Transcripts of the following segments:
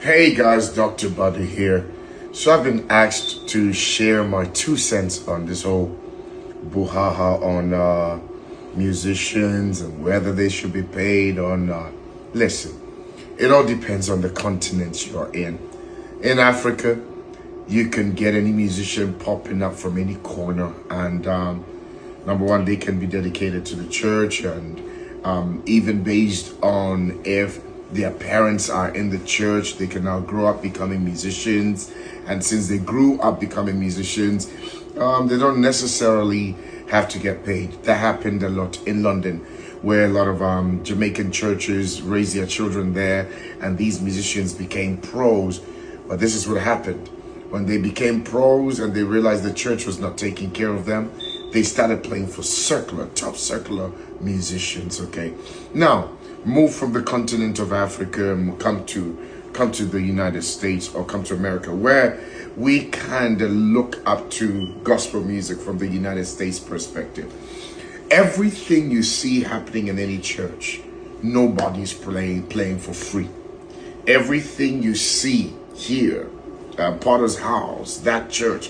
Hey guys, Dr. Badu here. So I've been asked to share my 2 cents on this whole brouhaha on musicians and whether they should be paid or not. Listen, it all depends on the continent you're in. In Africa, you can get any musician popping up from any corner, and number one, they can be dedicated to the church, and even based on if their parents are in the church, they can now grow up becoming musicians. And since they grew up becoming musicians, they don't necessarily have to get paid. That happened a lot in London, where a lot of Jamaican churches raise their children there, and these musicians became pros. But this is what happened. When they became pros and they realized the church was not taking care of them, they started playing for top secular musicians, okay? Now, move from the continent of Africa and come to the United States, or come to America, where we kind of look up to gospel music from the United States perspective. Everything you see happening in any church, nobody's playing for free. Everything you see here, Potter's House, that church,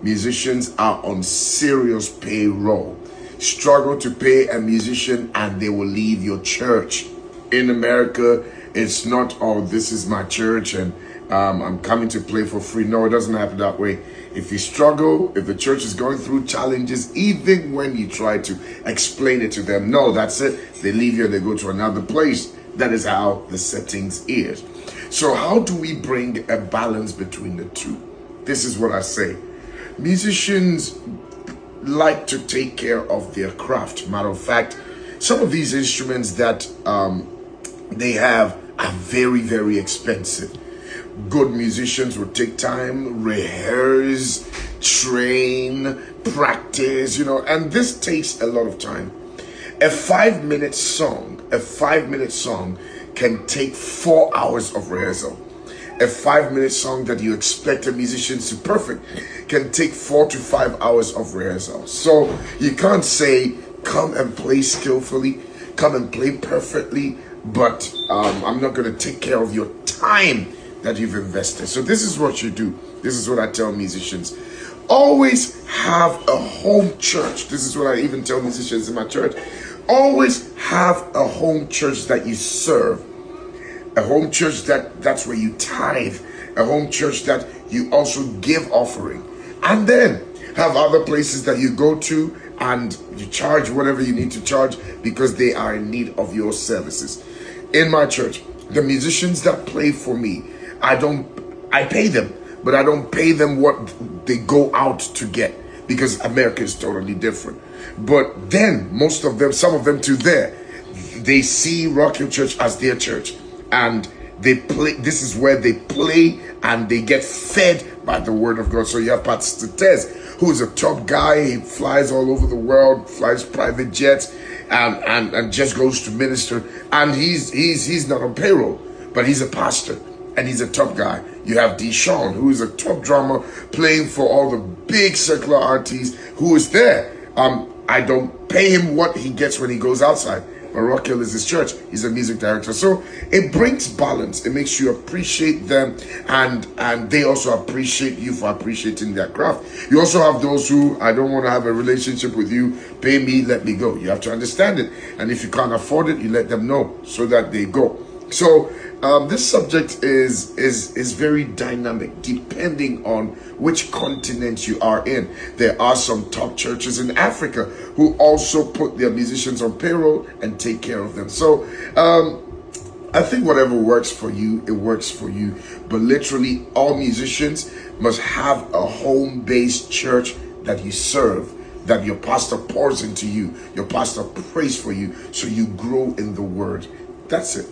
musicians are on serious payroll. Struggle to pay a musician and they will leave your church. In America, it's not, oh, this is my church and I'm coming to play for free. No, it doesn't happen that way. If you struggle, if the church is going through challenges, even when you try to explain it to them, no, that's it, they leave you and they go to another place. That is how the settings is. So how do we bring a balance between the two? This is what I say. Musicians like to take care of their craft. Matter of fact, some of these instruments that they have are very, very expensive. Good musicians will take time, rehearse, train, practice, and this takes a lot of time. A 5-minute song can take 4 hours of rehearsal. A 5-minute song that you expect a musician to perfect can take 4 to 5 hours of rehearsal. So you can't say, come and play skillfully, come and play perfectly, but I'm not going to take care of your time that you've invested. So this is what you do. This is what I tell musicians. Always have a home church. This is what I even tell musicians in my church. Always have a home church that you serve. A home church that's where you tithe. A home church that you also give offering. And then have other places that you go to and you charge whatever you need to charge because they are in need of your services. In my church, the musicians that play for me, I pay them, but I don't pay them what they go out to get, because America is totally different. But then some of them too, they see Rock Hill Church as their church, and they play. This is where they play and they get fed by the word of God. So you have Pastor Tez, who is a top guy. He flies all over the world, flies private jets, and just goes to minister. And he's not on payroll, but he's a pastor and he's a top guy. You have Deshaun, who is a top drummer, playing for all the big secular artists, who is there. I don't pay him what he gets when he goes outside. But Rock Hill is his church. He's a music director. So it brings balance. It makes you appreciate them, and they also appreciate you for appreciating their craft. You also have those who, I don't want to have a relationship with you, pay me, let me go. You have to understand it. And if you can't afford it, you let them know so that they go. So this subject is very dynamic depending on which continent you are in. There are some top churches in Africa who also put their musicians on payroll and take care of them. So I think whatever works for you, it works for you. But literally all musicians must have a home-based church that you serve, that your pastor pours into you, your pastor prays for you, so you grow in the word. That's it.